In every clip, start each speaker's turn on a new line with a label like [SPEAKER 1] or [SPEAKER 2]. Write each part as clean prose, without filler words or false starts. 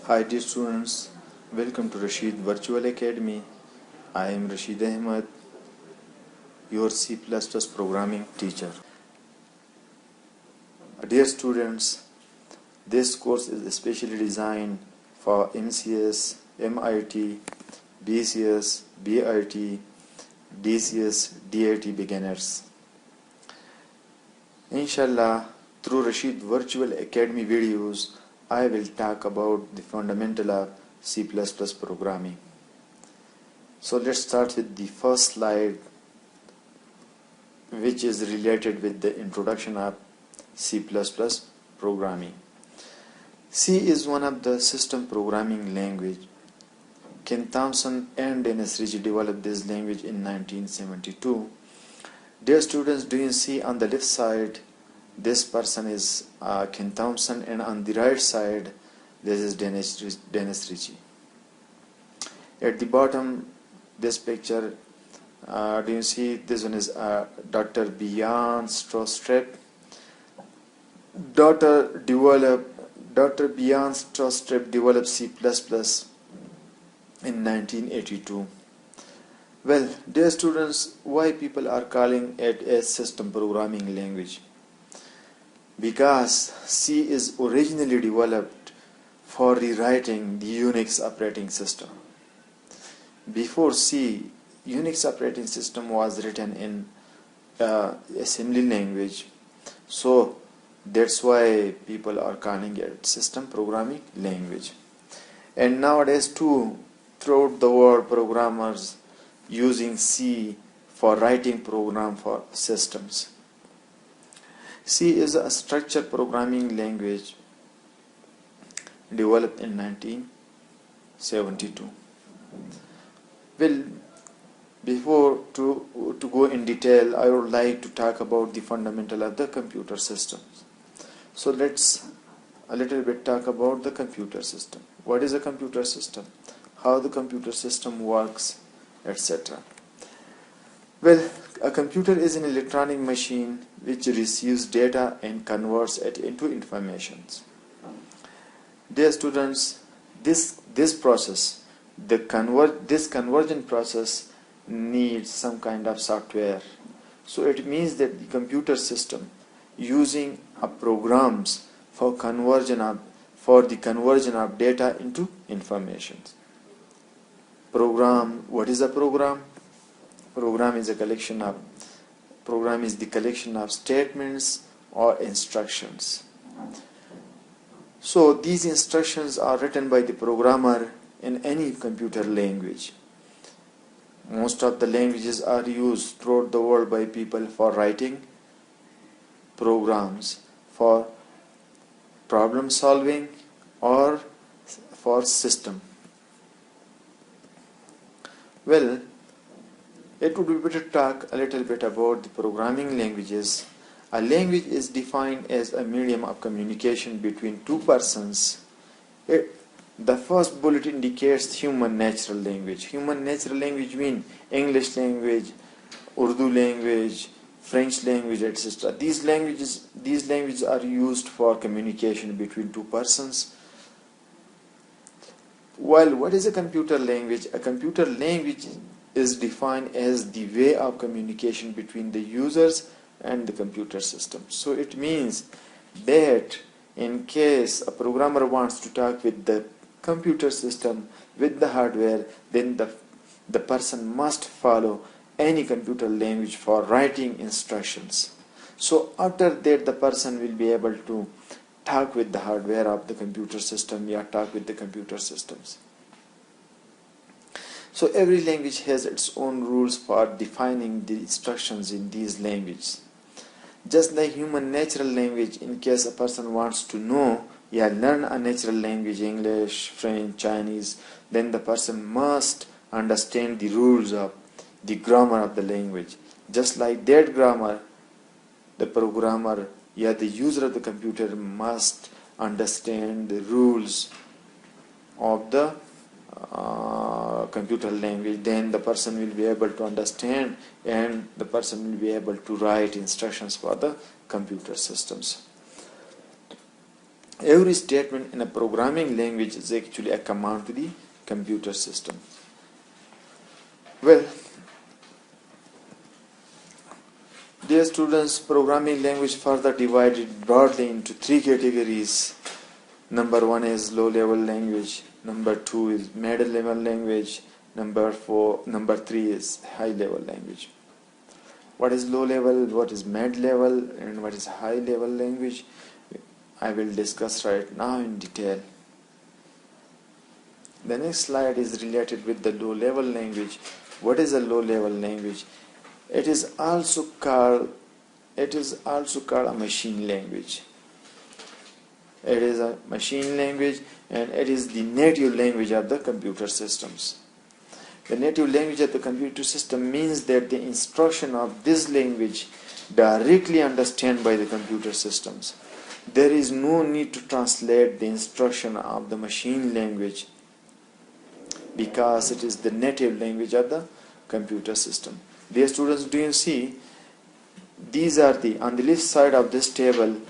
[SPEAKER 1] Hi dear students, welcome to Rashid Virtual Academy. I am Rashid Ahmed, your C++ programming teacher. Dear students, this course is especially designed for MCS, MIT, BCS, BIT, DCS, DIT beginners. Inshallah, through Rashid Virtual Academy videos, I will talk about the fundamental of C++ programming. So let's start with the first slide, which is related with the introduction of C++ programming. C is one of the system programming language. Ken Thompson and Dennis Ritchie developed this language in 1972. Dear students, do you see on the left side, this person is Ken Thompson, and on the right side, this is Dennis Ritchie. At the bottom, this picture, do you see this one is Dr. Bjorn Strostrup. Dr. Bjorn Strostrup developed C++ in 1982. Well, dear students, why people are calling it a system programming language? Because C is originally developed for rewriting the Unix operating system. Before C, Unix operating system was written in assembly language. So that's why people are calling it system programming language. And nowadays too, throughout the world, programmers using C for writing program for systems. C is a structured programming language developed in 1972. Well, before to go in detail, I would like to talk about the fundamental of the computer systems. So let's a little bit talk about the computer system. What is a computer system? How the computer system works, etc. Well, a computer is an electronic machine which receives data and converts it into information. Dear students, this process, this conversion process needs some kind of software. So it means that the computer system using programs for the conversion of data into information. Program. What is a program? Program is the collection of statements or instructions. So these instructions are written by the programmer in any computer language. Most of the languages are used throughout the world by people for writing programs for problem solving or for system. Well, it would be better to talk a little bit about the programming languages. A language is defined as a medium of communication between two persons. The first bullet indicates human natural language. Human natural language means English language, Urdu language, French language, etc. These languages are used for communication between two persons. While what is a computer language? A computer language is defined as the way of communication between the users and the computer system. So it means that in case a programmer wants to talk with the computer system, with the hardware, then the person must follow any computer language for writing instructions. So after that, the person will be able to talk with the hardware of the computer system, or talk with the computer systems. So every language has its own rules for defining the instructions in these languages. Just like human natural language, in case a person wants to know, learn a natural language, English, French, Chinese, then the person must understand the rules of the grammar of the language. Just like that grammar, the programmer, the user of the computer must understand the rules of the computer language. Then the person will be able to understand, and the person will be able to write instructions for the computer systems. Every statement in a programming language is actually a command to the computer system. Well, dear students, programming language further divided broadly into three categories. Number one is low-level language. Number two is middle-level language. Number three is high-level language. What is low-level, what is mid-level, and what is high-level language? I will discuss right now in detail. The next slide is related with the low-level language. What is a low-level language? It is also called a machine language. It is a machine language, and it is the native language of the computer systems. The native language of the computer system means that the instruction of this language directly understood by the computer systems. There is no need to translate the instruction of the machine language because it is the native language of the computer system. Dear students, do you see, these are on the left side of this table,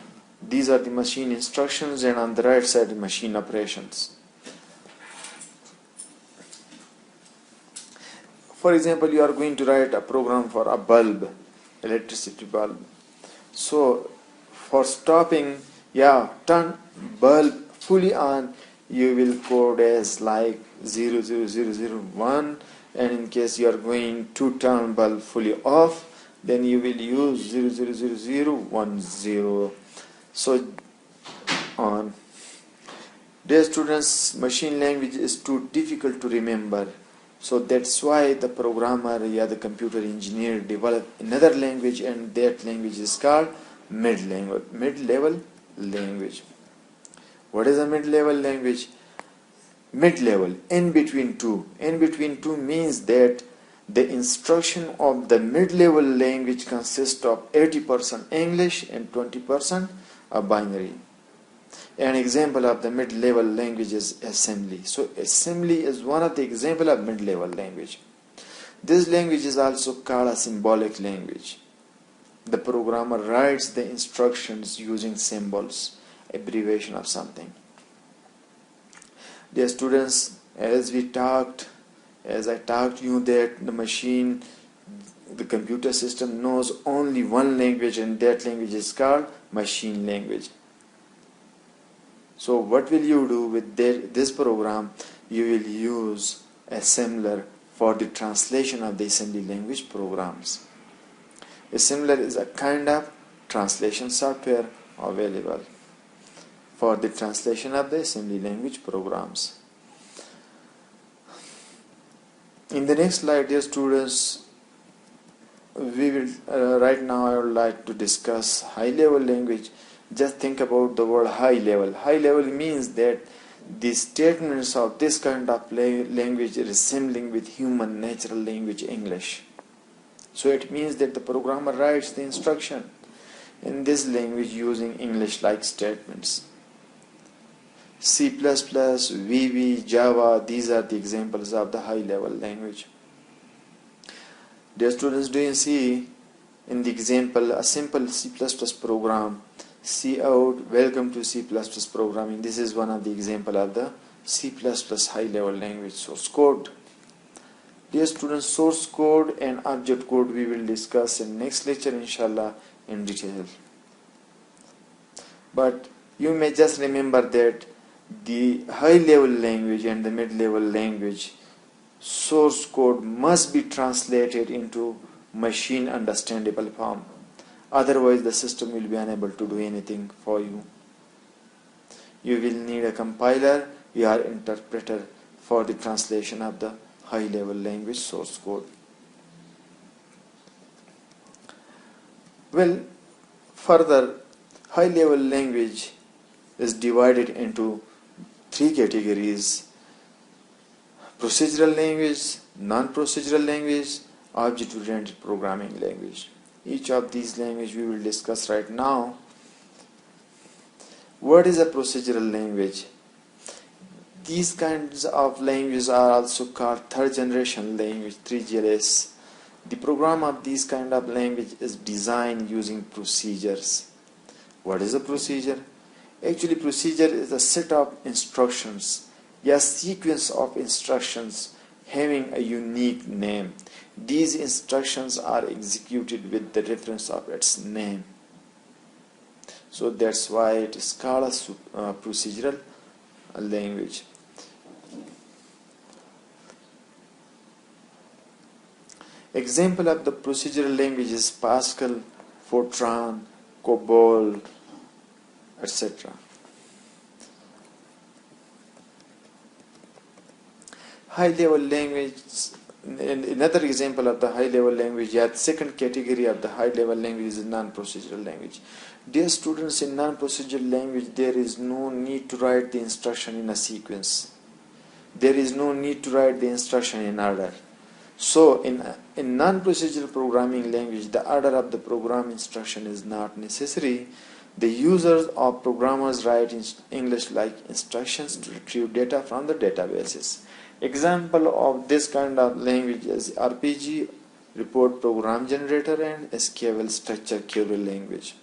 [SPEAKER 1] these are the machine instructions, and on the right side the machine operations. For example, you are going to write a program for a bulb, electricity bulb. So for stopping, turn bulb fully on, you will code as like 00001, and in case you are going to turn bulb fully off, then you will use 00010. So on. Dear students, machine language is too difficult to remember. So that's why the programmer or the computer engineer developed another language, and that language is called mid-level language. What is a mid-level language? Mid-level, in between two. In between two means that the instruction of the mid-level language consists of 80% English and 20% a binary. An example of the mid-level language is assembly. So assembly is one of the examples of mid-level language. This language is also called a symbolic language. The programmer writes the instructions using symbols, abbreviation of something. Dear students, as I talked to you that the computer system knows only one language, and that language is called machine language. So what will you do with this program? You will use assembler for the translation of the assembly language programs. Assembler is a kind of translation software available for the translation of the assembly language programs. In the next slide, dear students, we will right now I would like to discuss high-level language. Just think about the word high level. High level means that the statements of this kind of language are resembling with human natural language English. So it means that the programmer writes the instruction in this language using English-like statements. C++, VB, Java, these are the examples of the high-level language. Dear students, do you see in the example a simple C++ program? Cout, welcome to C++ programming. This is one of the example of the C++ high-level language source code. Dear students, source code and object code we will discuss in next lecture, inshallah, in detail. But you may just remember that the high-level language and the mid-level language source code must be translated into machine understandable form. Otherwise, the system will be unable to do anything for you. You will need a compiler or interpreter for the translation of the high-level language source code. Well, further, high-level language is divided into three categories: procedural language, non-procedural language, object-oriented programming language. Each of these languages we will discuss right now. What is a procedural language? These kinds of languages are also called third generation language, 3GLS. The program of this kind of language is designed using procedures. What is a procedure? Actually, procedure is a set of instructions, a sequence of instructions having a unique name. These instructions are executed with the reference of its name. So that's why it is called a procedural language. Example of the procedural language is Pascal, Fortran, COBOL, etc. High-level language. Another example of the high-level language, the second category of the high-level language is non-procedural language. Dear students, in non-procedural language, there is no need to write the instruction in a sequence. There is no need to write the instruction in order. So, in non-procedural programming language, the order of the program instruction is not necessary. The users or programmers write in English-like instructions to retrieve data from the databases. Example of this kind of language is RPG, report program generator, and SQL structure query language.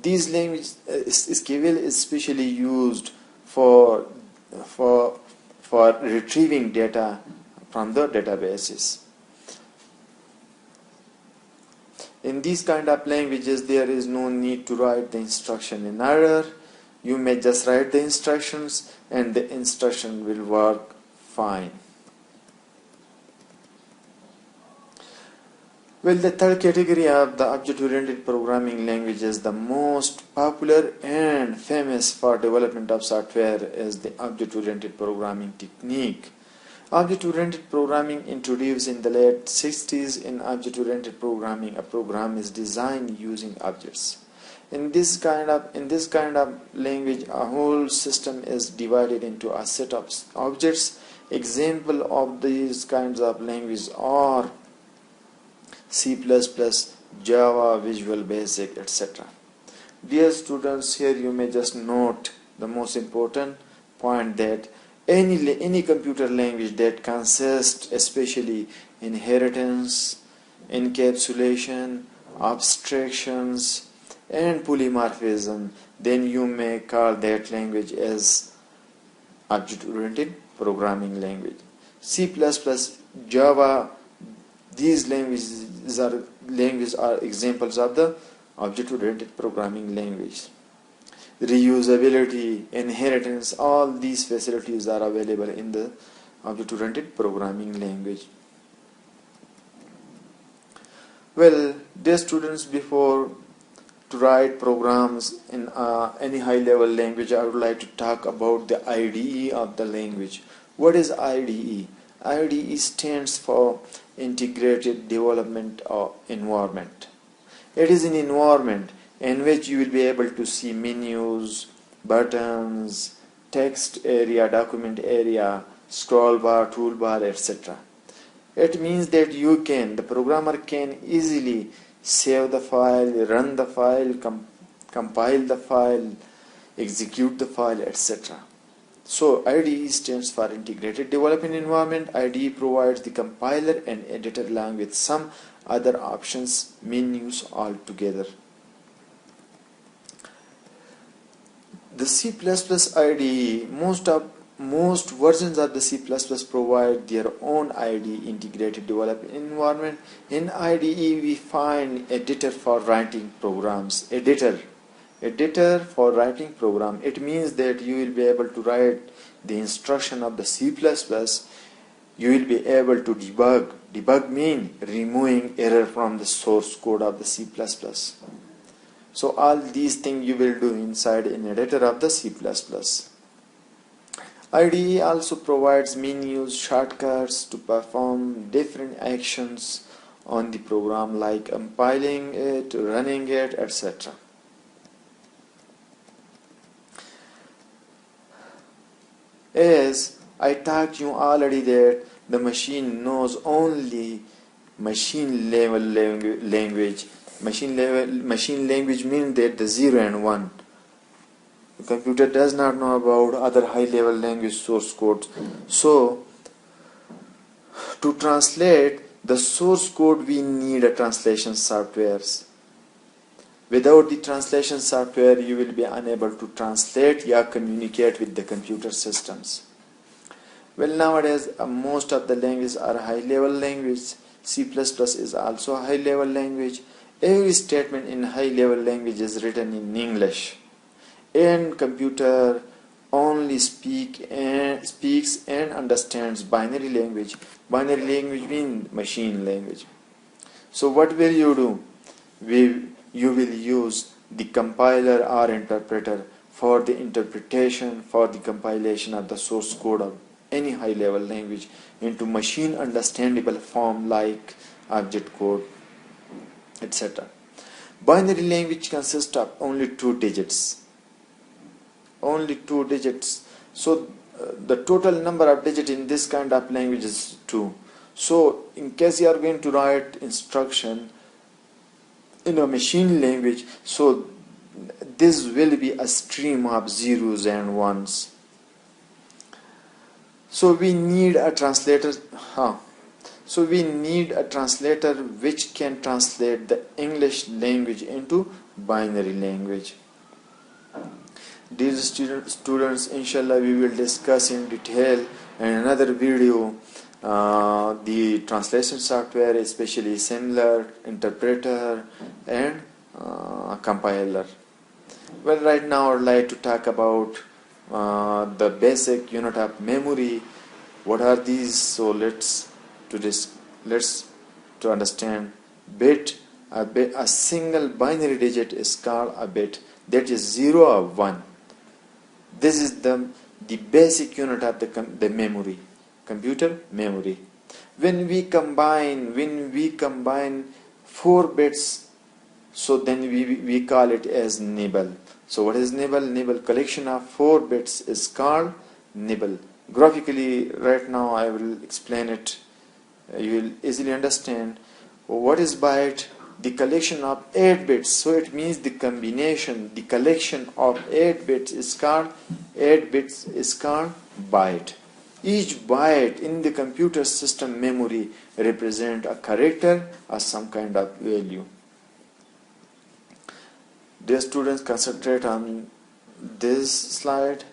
[SPEAKER 1] These languages, SQL is specially used for retrieving data from the databases. In these kind of languages, there is no need to write the instruction in order. You may just write the instructions and the instruction will work fine. Well, the third category of the object-oriented programming language is the most popular and famous for development of software is the object-oriented programming technique. Object-oriented programming introduced in the late 60s. In object-oriented programming, a program is designed using objects. In this kind of language, a whole system is divided into a set of objects. Example of these kinds of languages are C++, Java, Visual Basic, etc. Dear students, here you may just note the most important point that any computer language that consists especially inheritance, encapsulation, abstractions, and polymorphism, then you may call that language as object-oriented programming language. C++, Java, these languages are examples of the object-oriented programming language. Reusability, inheritance, all these facilities are available in the object-oriented programming language. Well, dear students, before to write programs in any high-level language, I would like to talk about the IDE of the language. What is IDE? IDE stands for Integrated Development Environment. It is an environment in which you will be able to see menus, buttons, text area, document area, scroll bar, toolbar, etc. It means that the programmer can easily save the file, run the file, compile the file, execute the file, etc. So IDE stands for Integrated Development Environment. IDE provides the compiler and editor along with some other options, menus all together. The C++ IDE, most versions of the C++ provide their own IDE, Integrated Development Environment. In IDE we find editor for writing programs. Editor for writing program. It means that you will be able to write the instruction of the C++. You will be able to debug. Debug means removing error from the source code of the C++. So all these things you will do inside an editor of the C++. IDE also provides menus, shortcuts to perform different actions on the program like compiling it, running it, etc. As I taught you already that the machine knows only machine level language. Machine language means that the 0 and 1. The computer does not know about other high level language source codes. So to translate the source code we need a translation softwares. Without the translation software, you will be unable to translate or communicate with the computer systems. Well, nowadays, most of the languages are high-level language. C++ is also a high-level language. Every statement in high-level language is written in English. And computer only speaks and understands binary language. Binary language means machine language. So what will you do? You will use the compiler or interpreter for the interpretation, for the compilation of the source code of any high level language into machine understandable form like object code, etc. Binary language consists of only 2 digits. Only 2 digits. So the total number of digits in this kind of language is 2. So in case you are going to write instruction in a machine language, so this will be a stream of zeros and ones. So we need a translator. So we need a translator which can translate the English language into binary language. Dear students, inshallah we will discuss in detail in another video the translation software, especially assembler, interpreter and compiler. Well, right now I would like to talk about the basic unit of memory. What are these? So let's to understand bit. A single binary digit is called a bit, that is 0 or 1. This is the basic unit of the memory, computer memory. When we combine 4 bits, so then we call it as nibble. So what is nibble? Nibble collection of 4 bits is called nibble. Graphically, right now I will explain it. You will easily understand. What is byte? The collection of 8 bits. So it means the combination, the collection of 8 bits is called byte. Each byte in the computer system memory represent a character or some kind of value. Dear students, concentrate on this slide.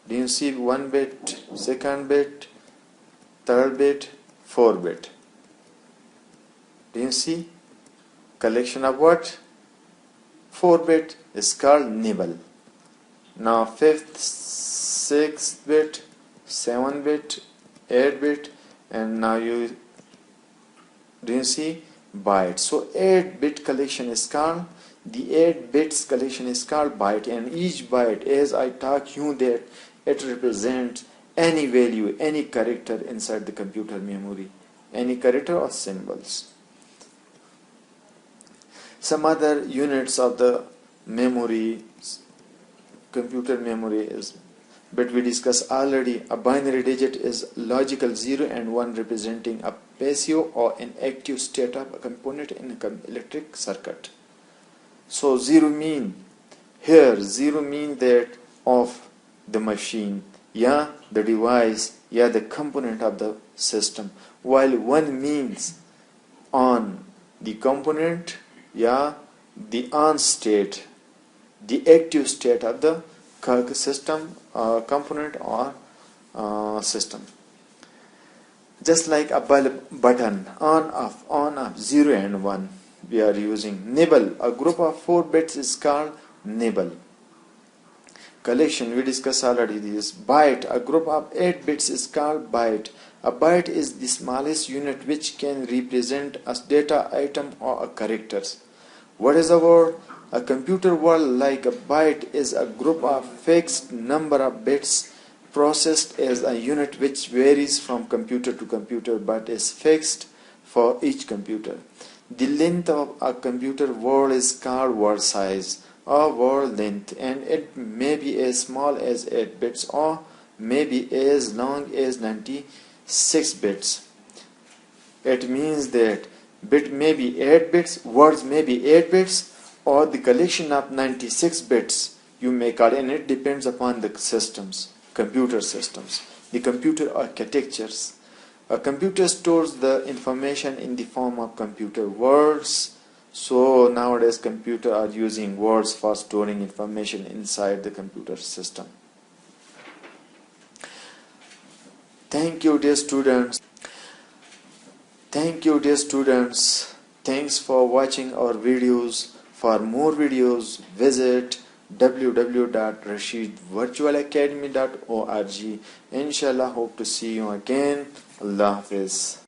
[SPEAKER 1] Do you see 1 bit, 2nd bit, 3rd bit, 4 bit? Do you see? Collection of what? 4 bit is called nibble. Now 5th, 6th bit, 7 bit, 8 bit, and now do you see byte? So 8 bit collection is called, the 8 bits collection is called byte, and each byte, as I taught you, that it represents any value, any character inside the computer memory, any character or symbols. Some other units of the memory, computer memory is, but we discussed already. A binary digit is logical 0 and 1 representing a passive or an active state of a component in an electric circuit. So 0 mean that of the machine, the device, the component of the system, while 1 means on the component, the on state, the active state of the system, component or system. Just like a button, on off, 0 and 1, we are using nibble. A group of 4 bits is called nibble. Collection, we discussed already this. Byte, a group of 8 bits is called byte. A byte is the smallest unit which can represent a data item or a characters. What is a word? A computer word like a byte is a group of fixed number of bits processed as a unit which varies from computer to computer but is fixed for each computer. The length of a computer word is called word size or word length, and it may be as small as 8 bits or may be as long as 96 bits. It means that bit may be 8 bits, words may be 8 bits, or the collection of 96 bits you may call, and it depends upon the systems, computer systems, the computer architectures. A computer stores the information in the form of computer words. So nowadays computers are using words for storing information inside the computer system. Thank you, dear students. Thank you, dear students. Thanks for watching our videos. For more videos, visit www.rashidvirtualacademy.org. Inshallah, hope to see you again. Allah Hafiz.